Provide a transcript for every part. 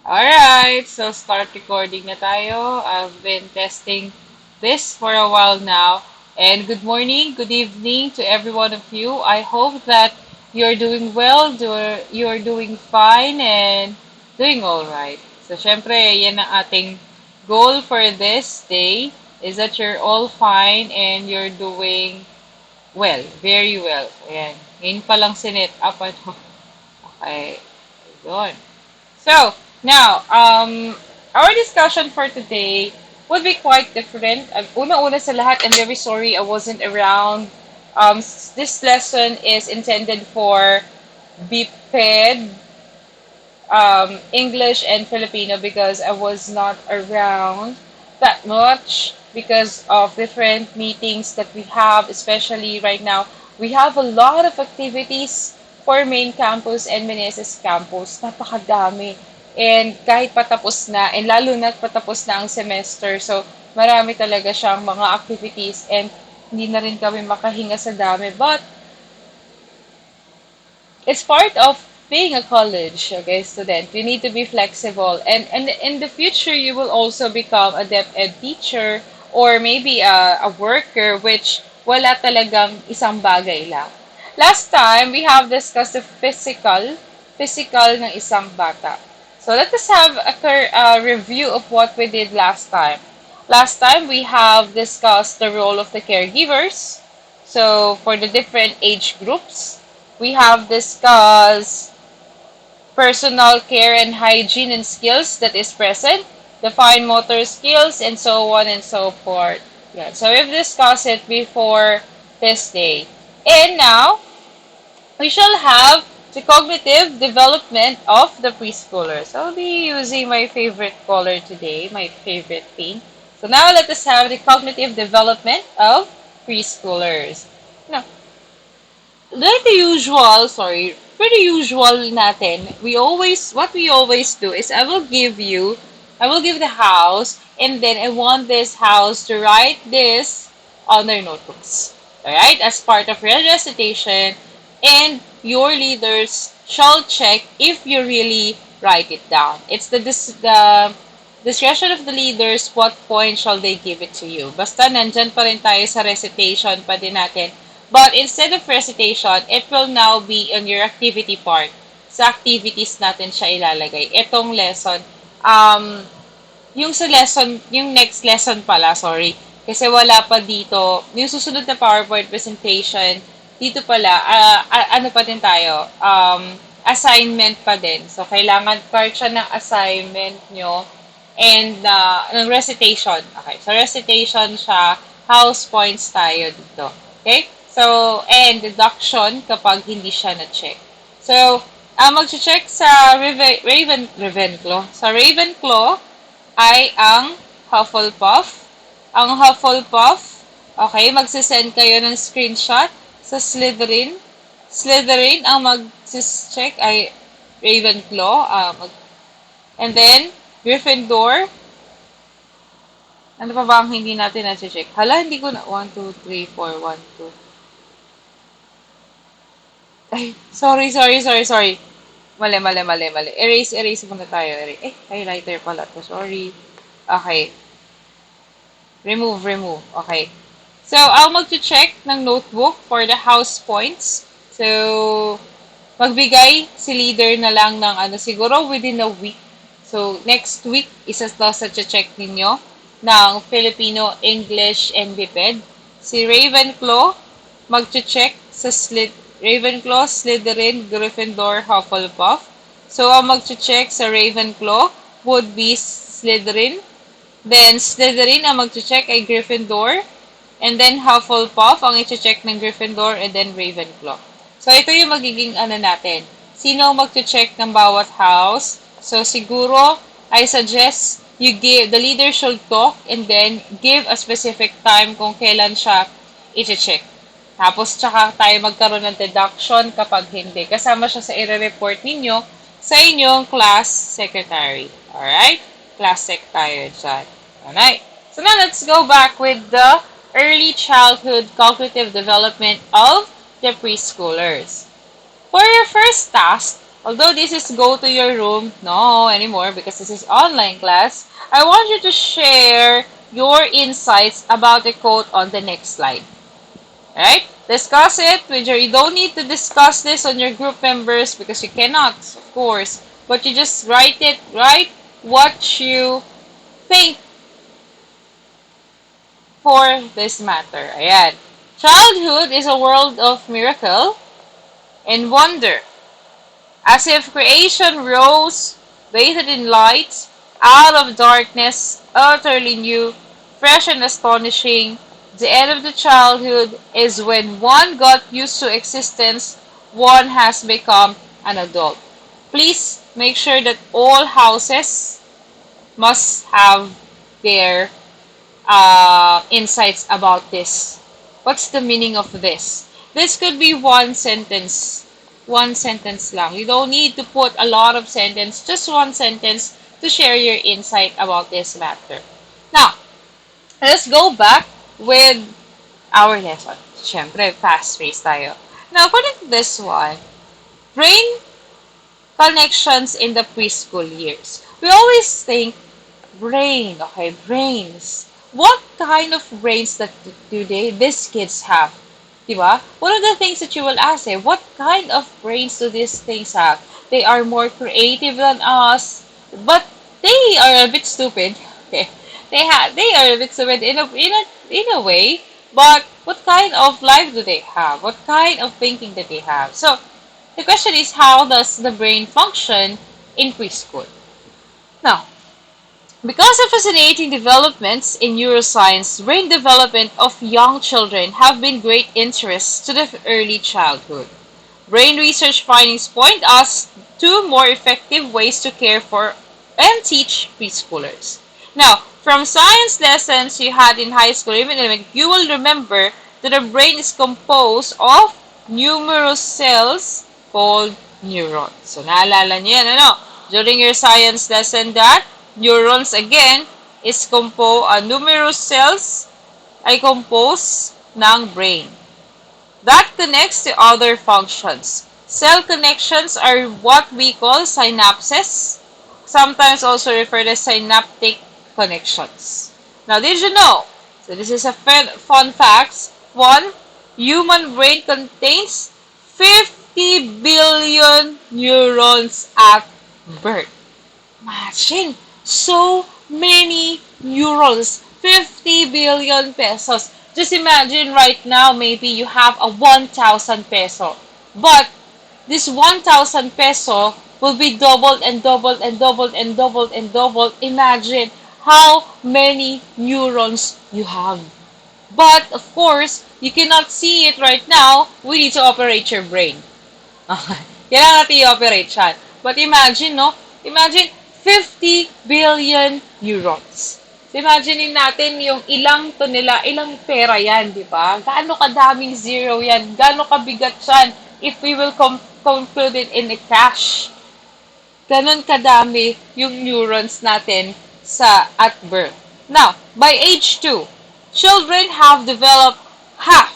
Alright, so start recording na tayo. I've been testing this for a while now. And good morning, good evening to every one of you. I hope that you're doing well, you're doing fine, and doing alright. So, syempre, yan ang ating goal for this day is that you're all fine and you're doing well, very well. Ayan. Ngayon pa lang sinet up, ano. Okay. Yun. So, now, our discussion for today would be quite different. Una-una sa lahat, I'm very sorry I wasn't around. This lesson is intended for BPED, English and Filipino because I was not around that much because of different meetings that we have, especially right now. We have a lot of activities for main campus and Meneses campus. Napakadami. And kahit patapos na, and lalo na patapos na ang semester, so marami talaga siyang mga activities and hindi na rin kami makahinga sa dami. But it's part of being a college, okay, student. You need to be flexible. And in the future, you will also become a DepEd teacher or maybe a worker which wala talagang isang bagay lang. Last time, we have discussed the physical ng isang bata. So let us have a review of what we did last time. Last time, we have discussed the role of the caregivers. So for the different age groups, we have discussed personal care and hygiene and skills that is present, the fine motor skills, and so on and so forth. Yeah, so we've discussed it before this day. And now, we shall have the cognitive development of the preschoolers. I'll be using my favorite color today, my favorite pink. So now let us have the cognitive development of preschoolers. Now, like the usual, for the usual natin, what we always do is I will give the house, and then I want this house to write this on their notebooks. Alright, as part of your recitation, and your leaders shall check if you really write it down. It's the discretion of the leaders what point shall they give it to you. Basta nandyan pa rin tayo sa recitation pa din natin. But instead of recitation, it will now be on your activity part. Sa activities natin siya ilalagay. Itong lesson, yung next lesson pala, sorry. Kasi wala pa dito. Yung susunod na PowerPoint presentation, dito pala, ano pa din tayo? Assignment pa din. So, kailangan part siya ng assignment nyo and ng recitation. Okay, so recitation siya, house points tayo dito. Okay? So, and deduction kapag hindi siya na-check. So, mag-check sa Ravenclaw. Sa Ravenclaw ay ang Hufflepuff. Ang Hufflepuff, okay, magsisend kayo ng screenshot sa Slytherin. Slytherin, ang mag-check ay Ravenclaw. And then, Gryffindor. Ano pa ba ang hindi natin na-check? Hala, hindi ko na. 1, 2, 3, 4, 1, 2. Ay, sorry. Mali. Erase muna tayo. Highlighter pala to. Sorry. Okay. Remove. Okay. So, I'll mag-check ng notebook for the house points. So, magbigay si leader na lang ng siguro within a week. So, next week, isa to sa check ninyo ng Filipino, English, and BPED. Si Ravenclaw, mag-check sa Ravenclaw, Slytherin, Gryffindor, Hufflepuff. So, ang mag-check sa Ravenclaw would be Slytherin. Then, Slytherin ang mag-check ay Gryffindor. And then, Hufflepuff ang i-check ng Gryffindor and then Ravenclaw. So, ito yung magiging natin. Sino mag-check ng bawat house? So, siguro, I suggest the leader should talk and then give a specific time kung kailan siya i-check. Tapos, tsaka tayo magkaroon ng deduction kapag hindi. Kasama siya sa i-report ninyo sa inyong class secretary. Alright? Class sec tayo dyan. Alright? So now, let's go back with the early childhood cognitive development of the preschoolers. For your first task, Although this is go to your room, no anymore because this is online class. I want you to share your insights about the quote on the next slide. Alright? Discuss it with your, you don't need to discuss this on your group members because you cannot, of course. But you just write what you think for this matter. Ayan. Childhood is a world of miracle and wonder. As if creation rose, bathed in light, out of darkness, utterly new, fresh and astonishing. The end of the childhood is when one got used to existence, one has become an adult. Please make sure that all houses must have their insights about this. What's the meaning of this? This could be one sentence. One sentence lang. You don't need to put a lot of sentence, just one sentence to share your insight about this matter. Now, let's go back with our lesson. Siyempre, fast-paced tayo. Now, according to this one, brain connections in the preschool years. We always think brain, okay, brains. What kind of brains that do these kids have? Diba? One of the things that you will ask what kind of brains do these things have? They are more creative than us, but they are a bit stupid. Okay. They are a bit stupid in a way, but what kind of life do they have? What kind of thinking do they have? So the question is, how does the brain function in preschool? Now, because of fascinating developments in neuroscience, brain development of young children have been great interest to the early childhood. Brain research findings point us to more effective ways to care for and teach preschoolers. Now, from science lessons you had in high school, even you will remember that the brain is composed of numerous cells called neurons. So, naalala niyo yan, ano? During your science lesson that neurons again is numerous cells ay composed ng brain that connects to other functions. Cell connections are what we call synapses, sometimes also referred as synaptic connections. Now, did you know? So this is a fun fact. One, human brain contains 50 billion neurons at birth. Imagine, so many neurons, 50 billion pesos. Just imagine right now, maybe you have a 1,000 peso. But this 1,000 peso will be doubled and doubled and doubled and doubled and doubled. Imagine how many neurons you have. But, of course, you cannot see it right now. We need to operate your brain. Kailangan natin i-operate siya. But imagine, no? Imagine 50 billion neurons. So, imagine natin yung ilang ilang pera yan, di ba? Gaano kadaming zero yan? Gaano kabigat yan if we will conclude it in a cash? Ganon kadami yung neurons natin at birth. Now, by age 2, children have developed half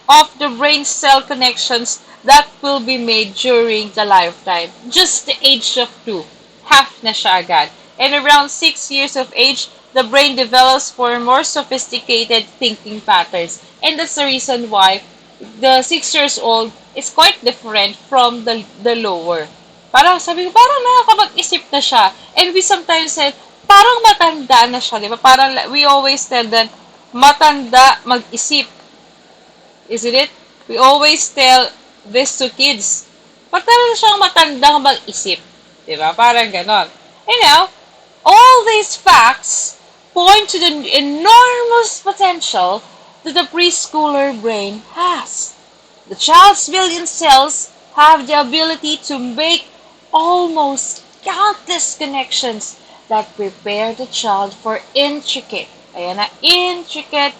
of the brain cell connections that will be made during the lifetime. Just the age of 2, half na siya agad. And around 6 years of age, the brain develops for more sophisticated thinking patterns. And that's the reason why the 6 years old is quite different from the lower. Parang sabi ko, parang nakakapag-isip na siya. And we sometimes say, parang matanda na siya, di ba? Parang we always tell them, matanda mag-isip. Isn't it? We always tell this to kids. Parang siyang matandang mag-isip. Di ba? Parang ganon. And now, all these facts point to the enormous potential that the preschooler brain has. The child's billion cells have the ability to make almost countless connections that prepare the child for intricate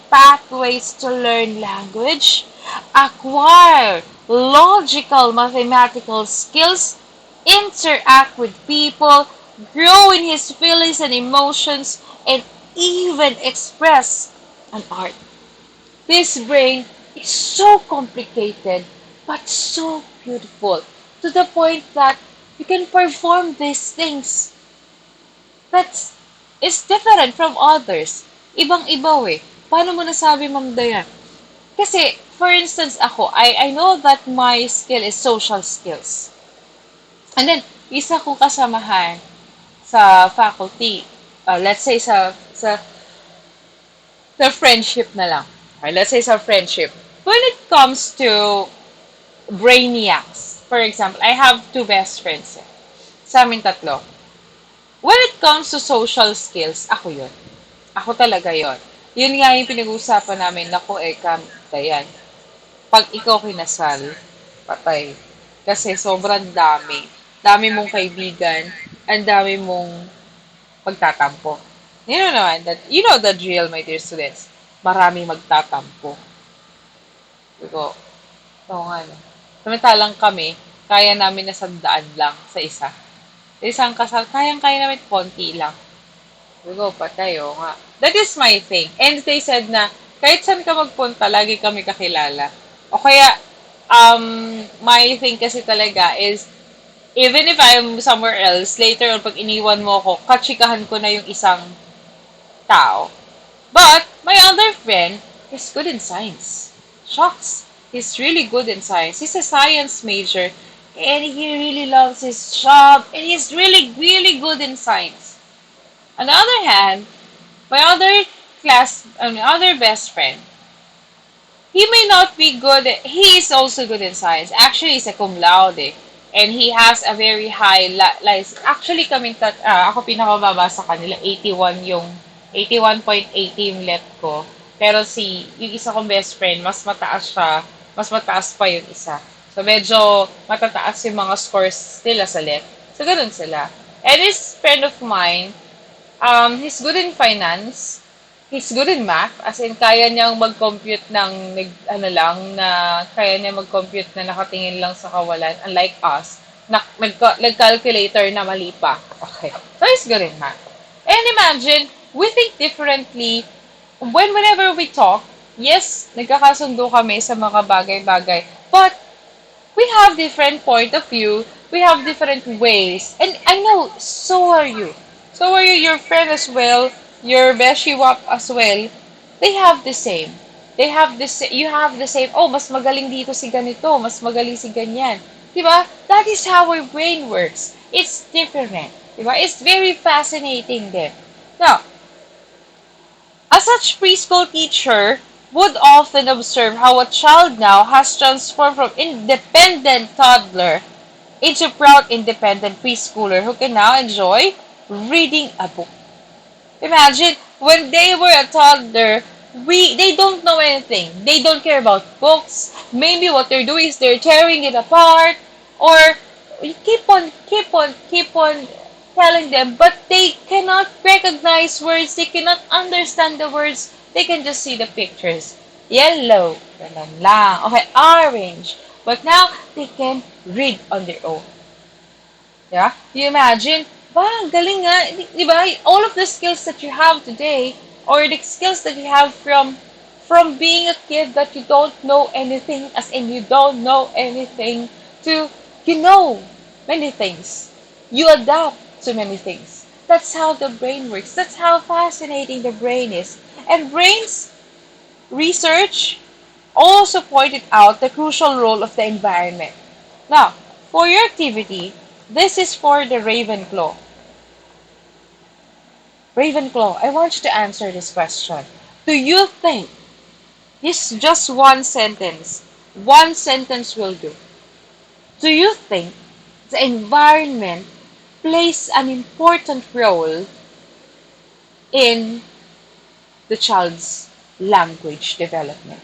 pathways to learn language, acquire logical mathematical skills, interact with people, grow in his feelings and emotions, and even express an art. This brain is so complicated but so beautiful. to the point that you can perform these things. That's is different from others. Ibang-iba eh. Paano mo nasabi, Ma'am Dayan? Kasi, for instance, ako, I know that my skill is social skills. And then, isa ko kasamahan sa faculty, let's say sa friendship na lang. Okay, let's say sa friendship. When it comes to brainiacs, for example, I have two best friends. Sa amin tatlo. When it comes to social skills, ako yun. Ako talaga yon. Yun nga yung pinag-uusapan namin, naku, Dayan. Pag ikaw kinasal, patay. Kasi sobrang dami. Dami mong kaibigan, ang dami mong pagtatampo. You know naman, you know the drill, my dear students. Marami magtatampo. Digo, oo nga no. Samantalang kami, kaya namin na sandaan lang sa isa. Sa isang kasal, kayang-kaya namin konti lang. Digo, patay, oo nga. That is my thing. And they said na, kahit saan ka magpunta, lagi kami kakilala. O kaya, my thing kasi talaga is, even if I'm somewhere else, later on, pag iniwan mo ako, katsikahan ko na yung isang tao. But, my other friend is good in science. Shucks. He's really good in science. He's a science major. And he really loves his job. And he's really, really good in science. On the other hand, my my other best friend, he may not be good. He is also good in science. Actually, he's a cum laude. And he has a very high actually ako pinakababa sa kanila 81 yung 81.80 yung let ko. Pero yung isa kong best friend, mas mataas siya. Mas mataas pa yung isa. So medyo matataas yung mga scores nila sa let. So ganun sila. And this friend of mine, he's good in finance. He's good in math. As in, kaya niyang mag-compute ng, kaya niya mag-compute na nakatingin lang sa kawalan. Unlike us, nag-calculator na mali pa. Okay. So, he's good in math. And imagine, we think differently. Whenever we talk, yes, nagkakasundo kami sa mga bagay-bagay. But, we have different point of view. We have different ways. And I know, so are you. So are you, your friend as well, your beshiwap as well. They have the same. You have the same, oh, mas magaling dito si ganito, mas magaling si ganyan. Diba? That is how our brain works. It's different. Diba? It's very fascinating then. Now, as such preschool teacher would often observe how a child now has transformed from independent toddler into proud independent preschooler who can now enjoy reading a book. Imagine, when they were a toddler, they don't know anything. They don't care about books. Maybe what they're doing is they're tearing it apart, or you keep on telling them, but they cannot recognize words. They cannot understand the words. They can just see the pictures. Yellow, ganun lang. Okay, orange. But now, they can read on their own. Yeah? You imagine? Wow, galing nga. Di ba? All of the skills that you have today, or the skills that you have from being a kid that you don't know anything, as in you don't know anything, to you know many things. You adapt to many things. That's how the brain works. That's how fascinating the brain is. And brains research also pointed out the crucial role of the environment. Now, for your activity, this is for the Ravenclaw. Ravenclaw, I want you to answer this question. Do you think, this is just one sentence will do. Do you think the environment plays an important role in the child's language development?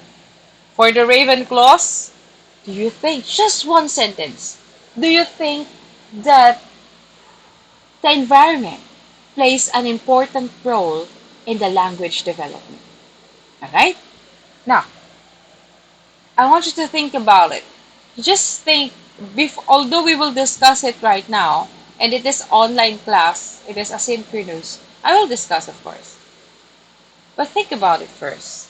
For the Ravenclaws, do you think, just one sentence, do you think that the environment plays an important role in the language development? Alright? Now, I want you to think about it. Just think, although we will discuss it right now, and it is online class, it is asynchronous, I will discuss, of course. But think about it first.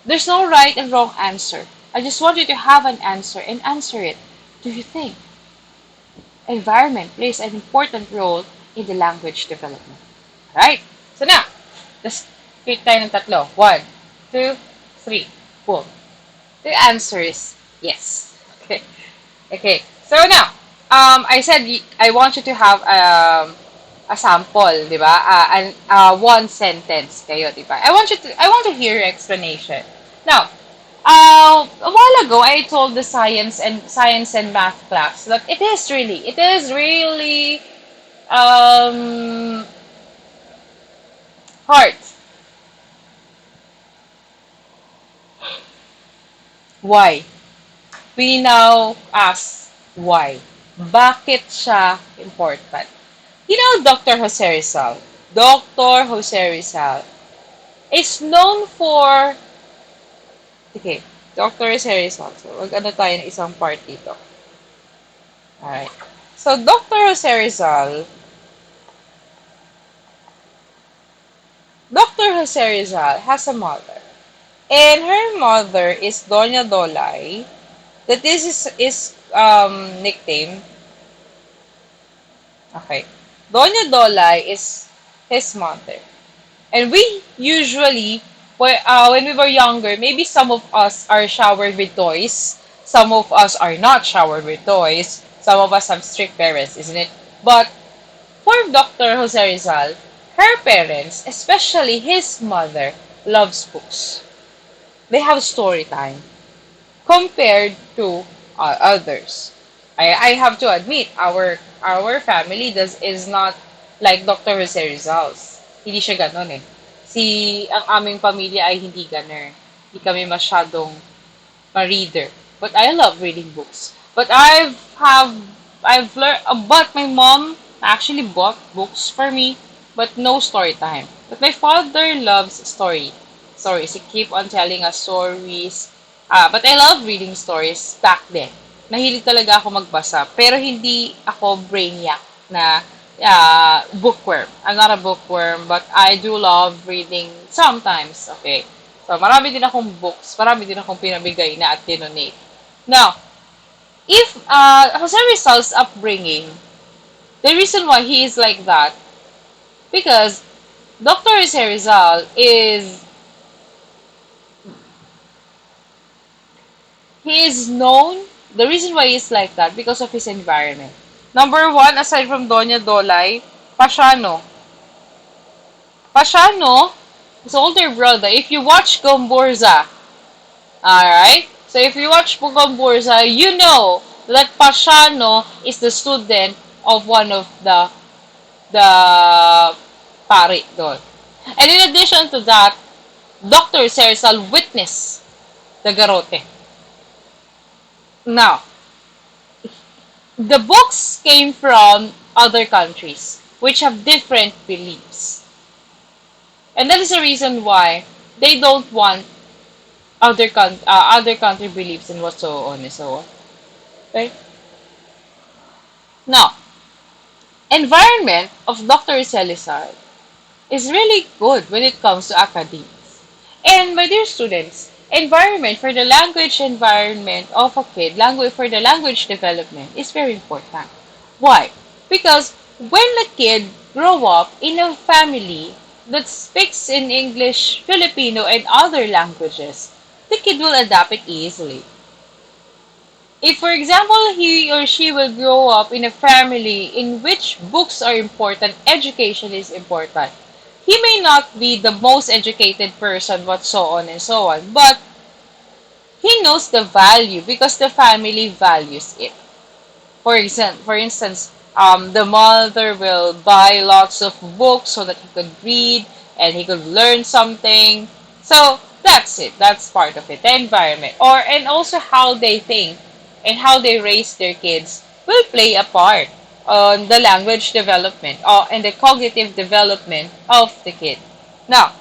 There's no right and wrong answer. I just want you to have an answer and answer it. Do you think environment plays an important role in the language development. Right? So now, let's pick tayo ng tatlo. One, two, three, boom. The answer is yes. Okay. Okay. So now, I said I want you to have a sample, di ba? One sentence kayo, di ba? I want to hear your explanation. Now, a while ago, I told the science and math class that it is really um, hard. Why? We now ask why. Bakit siya important? You know, Dr. Jose Rizal. Dr. Jose Rizal is known for... Okay, Dr. Jose Rizal. So, mag-ano tayo ng isang part dito. Alright. So, Dr. Jose Rizal has a mother. And her mother is Doña Dolay. That this is nickname. Okay. Doña Dolay is his mother. And we usually, when we were younger, maybe some of us are showered with toys. Some of us are not showered with toys. Some of us have strict parents, isn't it? But for Dr. Jose Rizal, her parents, especially his mother, loves books. They have story time compared to others. I have to admit, our family is not like Dr. Jose Rizal's. Hindi siya ganon eh. Ang aming pamilya ay hindi ganon. Hindi kami masyadong ma-reader. But I love reading books. But I've learned, but my mom actually bought books for me, but no story time. But my father loves stories. He keep on telling us stories. But I love reading stories back then. Nahilig talaga ako magbasa. Pero hindi ako brainiac na bookworm. I'm not a bookworm, but I do love reading sometimes. Okay. So, marami din akong books. Marami din akong pinabigay na at dinonate. Now, if Jose Rizal's upbringing, the reason why he is like that, because Dr. Jose Rizal he is known, the reason why he's like that, because of his environment. Number one, aside from Doña Dolay, Pasiano. Pasiano, his older brother, if you watch Gomburza, alright? So if you watch Gomburza, you know that Pasiano is the student of one of the pari doon. And in addition to that, Dr. Sersal witnessed the garote. Now, the books came from other countries, which have different beliefs. And that is the reason why they don't want other country beliefs and what so on and so on. Right? Now, environment of Dr. Celizar is really good when it comes to academics. And my dear students, environment for the language environment of a kid, language for the language development is very important. Why? Because when a kid grow up in a family that speaks in English, Filipino, and other languages, the kid will adapt it easily. If, for example, he or she will grow up in a family in which books are important, education is important, he may not be the most educated person, but so on and so on, but he knows the value because the family values it. For instance, the mother will buy lots of books so that he could read and he could learn something. So that's it. That's part of it. The environment, and also how they think and how they raise their kids will play a part on the language development and the cognitive development of the kid. Now,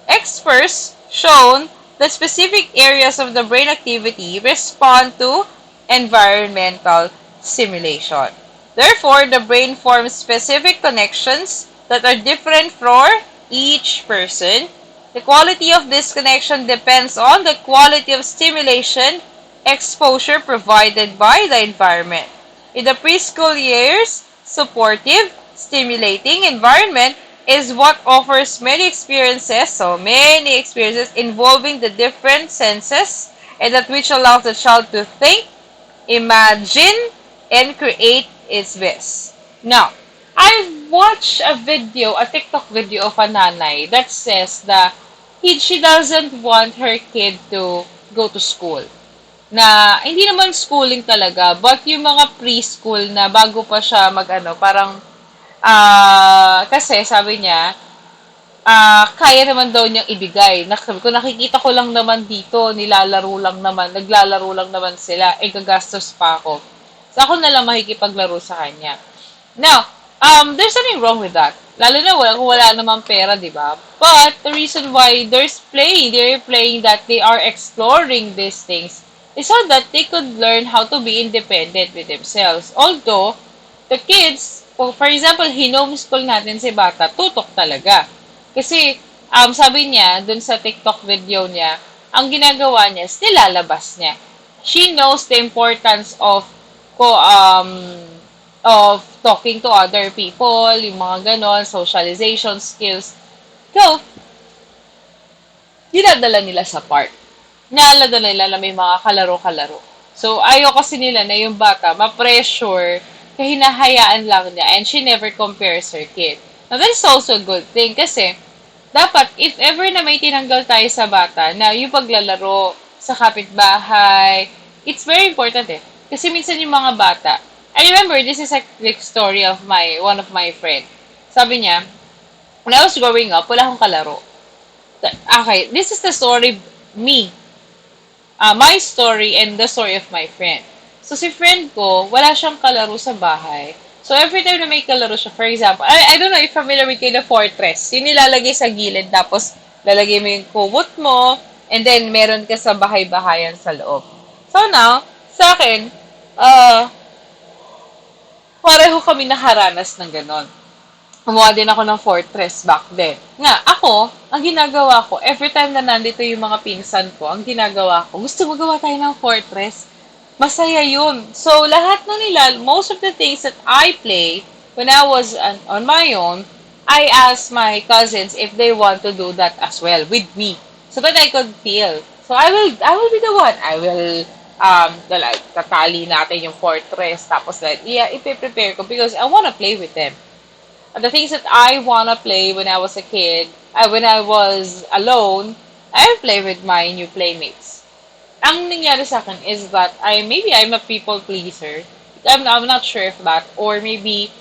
experts shown that specific areas of the brain activity respond to environmental stimulation. Therefore, the brain forms specific connections that are different for each person. The quality of this connection depends on the quality of stimulation exposure provided by the environment. In the preschool years, supportive, stimulating environment is what offers many experiences involving the different senses and that which allows the child to think, imagine, and create its best. Now, I've watched a TikTok video of a nanay that says that she doesn't want her kid to go to school. Na, hindi naman schooling talaga, but yung mga preschool na bago pa siya parang, kasi sabi niya, kaya naman daw niyang ibigay. Kung nakikita ko lang naman dito, naglalaro lang naman sila, gagastos pa ako. So, ako na lang makikipaglaro sa kanya. Now, there's nothing wrong with that. Lalo na kung wala namang pera, di ba? But, the reason why they're playing that they are exploring these things is so that they could learn how to be independent with themselves. Although, the kids, for example, hinomeschool natin si bata, tutok talaga. Kasi, sabi niya, dun sa TikTok video niya, ang ginagawa niya is nilalabas niya. She knows the importance of talking to other people, yung mga ganon, socialization skills. So, dinadala nila sa park. Dinadala nila na may mga kalaro-kalaro. So, ayaw kasi nila na yung bata ma-pressure kaya hinahayaan lang niya and she never compares her kid. Now, that is also a good thing kasi dapat, if ever na may tinanggal tayo sa bata na yung paglalaro sa kapitbahay, it's very important eh. Kasi minsan yung mga bata, I remember, this is a quick story of one of my friend. Sabi niya, when I was growing up, wala akong kalaro. Okay, this is the story, my story and the story of my friend. So, si friend ko, wala siyang kalaro sa bahay. So, every time na may kalaro siya, for example, I don't know if familiar with kayo na fortress. Yung nilalagay sa gilid, tapos lalagay mo yung kumot mo, and then meron ka sa bahay-bahayan sa loob. So, now, sa akin, pareho kami nakaranas ng ganon. Gumawa din ako ng fortress back then. Nga, ako, ang ginagawa ko, every time na nandito yung mga pinsan ko, ang ginagawa ko, gusto magawa tayo ng fortress. Masaya yun. So, lahat na nila, most of the things that I play when I was on my own, I asked my cousins if they want to do that as well with me. So that I could feel. So, I will be the one. I will like, tatali natin yung fortress, tapos like, yeah, ipe-prepare ko because I wanna play with them. The things that I wanna play when I was a kid, when I was alone, I play with my new playmates. Ang nangyari sa akin is that maybe I'm a people pleaser. I'm not sure if that, or maybe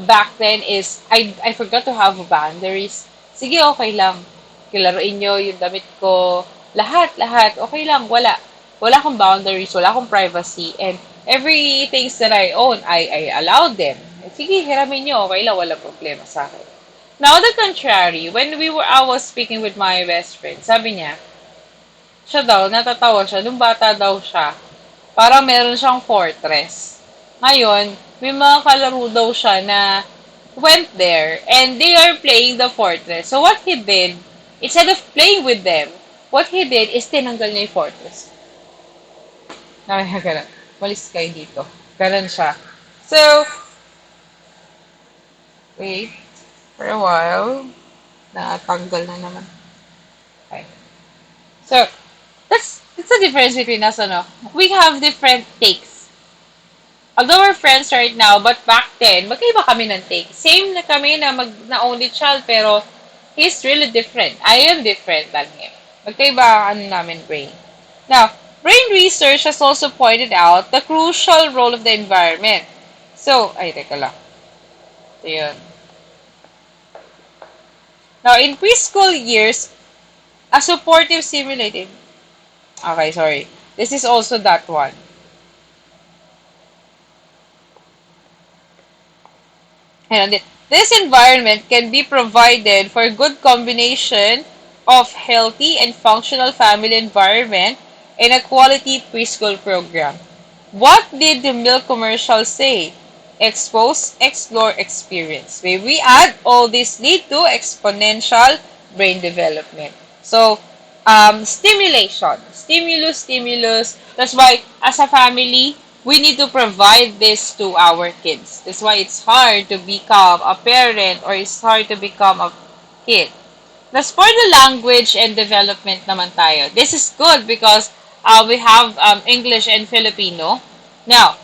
back then is I forgot to have boundaries. Sige, okay lang. Kilaruin nyo yung damit ko. Lahat, okay lang, wala. Wala akong boundaries, wala akong privacy, and every things that I own, I allowed them. Sige, hiramin nyo, okay lang, wala problema sa akin. Now, on the contrary, when I was speaking with my best friend, sabi niya, siya daw, natatawa siya, nung bata daw siya, parang meron siyang fortress. Ngayon, may mga kalaro daw siya na went there, and they are playing the fortress. So, what he did, instead of playing with them, what he did is tinanggal niya yung fortress. Ganun. Malis kayo dito. Ganun siya. So, wait. For a while. Natanggal na naman. Okay. So, that's the difference between us, ano? We have different takes. Although we're friends right now, but back then, magkaiba kami ng take. Same na kami na only child, pero he's really different. I am different than him. Magkaiba namin brain. Now, brain research has also pointed out the crucial role of the environment. So, teka lang. So, yun. Now, in preschool years, a supportive stimulating. Okay, sorry. This is also that one. And this environment can be provided for good combination of healthy and functional family environment and a quality preschool program. What did the milk commercial say? Expose, explore, experience. When we add all this lead to exponential brain development. So, stimulation. Stimulus. That's why, as a family, we need to provide this to our kids. That's why it's hard to become a parent or it's hard to become a kid. As for the language and development naman tayo, this is good because we have English and Filipino. Now,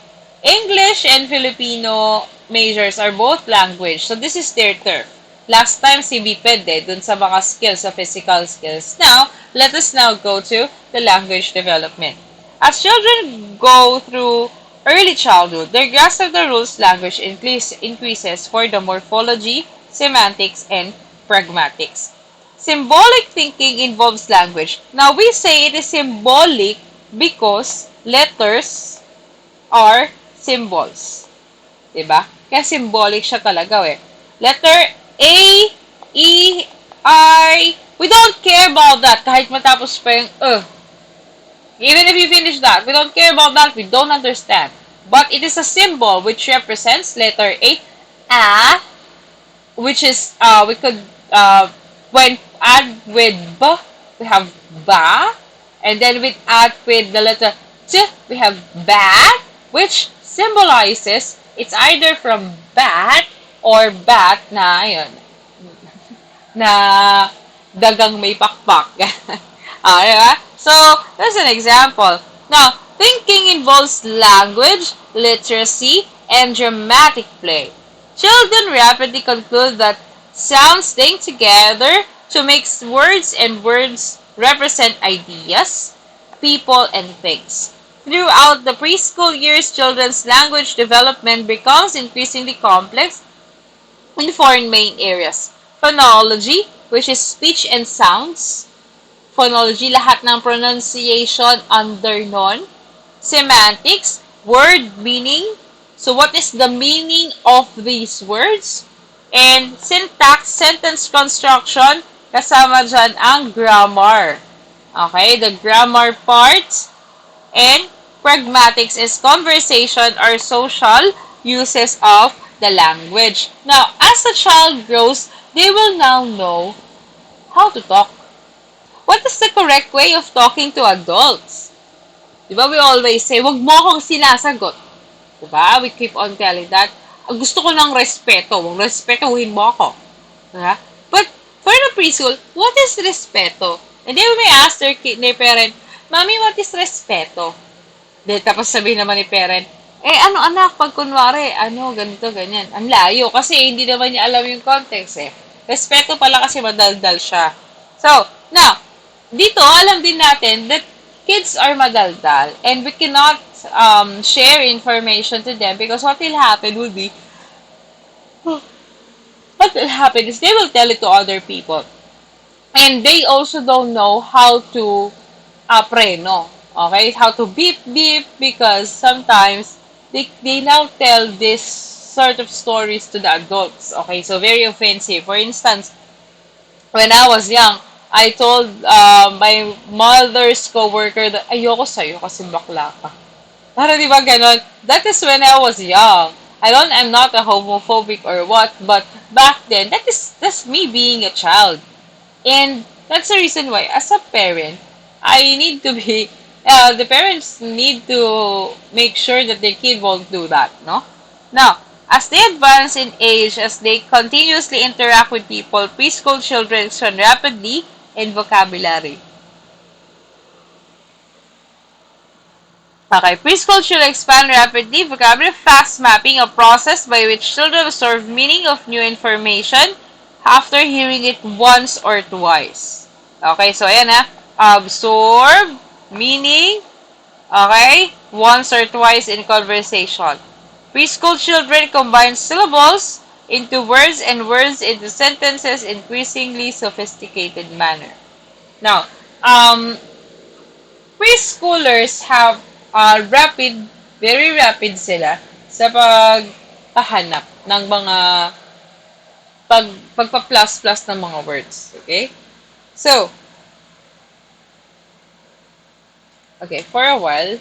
English and Filipino majors are both language, so this is their turf. Last time si BPED dun sa mga skills, sa physical skills. Now, let us now go to the language development. As children go through early childhood, their grasp of the rules language increases for the morphology, semantics, and pragmatics. Symbolic thinking involves language. Now, we say it is symbolic because letters are symbols. Diba? Kaya symbolic siya talaga eh. Letter A, E, I, we don't care about that kahit matapos pa yung Even if you finish that, we don't care about that, we don't understand. But it is a symbol which represents letter A, which is, we could, when add with B, we have ba, and then we add with the letter T, we have bat, which symbolizes it's either from bat or bat na yun, na dagang may pakpak. Diba? So, that's an example. Now, thinking involves language, literacy, and dramatic play. Children rapidly conclude that sounds staying together to make words and words represent ideas, people, and things. Throughout the preschool years, children's language development becomes increasingly complex in four main areas. Phonology, which is speech and sounds. Phonology, lahat ng pronunciation under nun. Semantics, word meaning. So what is the meaning of these words? And syntax, sentence construction, kasama dyan ang grammar. Okay, the grammar part. And pragmatics is conversation or social uses of the language. Now, as a child grows, they will now know how to talk. What is the correct way of talking to adults? Diba we always say, wag mo akong sinasagot. Diba? We keep on telling that. Gusto ko ng respeto. Wag respetuhin mo ako. Diba? But for the preschool, what is respeto? And then we may ask their parent, Mami, what is respeto? Then tapos sabihin naman ni parent, ano anak, pag kunwari, ganito, ganyan. Ang layo kasi hindi naman niya alam yung context eh. Respeto pala kasi madaldal siya. So, now, dito, alam din natin that kids are madaldal and we cannot share information to them because what will happen is they will tell it to other people. And they also don't know how to preno. Okay? How to beep beep because sometimes they now tell this sort of stories to the adults. Okay? So, very offensive. For instance, when I was young, I told my mother's coworker that ayoko sa'yo kasi bakla ka. Para di ba ganon? That is when I was young. I'm not a homophobic or what, but back then, that's me being a child. And that's the reason why, as a parent, the parents need to make sure that their kid won't do that, no? Now, as they advance in age, as they continuously interact with people, preschool children expand rapidly in vocabulary. Okay, preschool children expand rapidly. Vocabulary fast mapping, a process by which children absorb meaning of new information after hearing it once or twice. Okay, so ayan absorb meaning, okay, once or twice in conversation. Preschool children combine syllables into words and words into sentences in increasingly sophisticated manner. Now, preschoolers have very rapid sila sa paghahanap ng mga pagpa-plus-plus ng mga words. Okay? So, okay, for a while,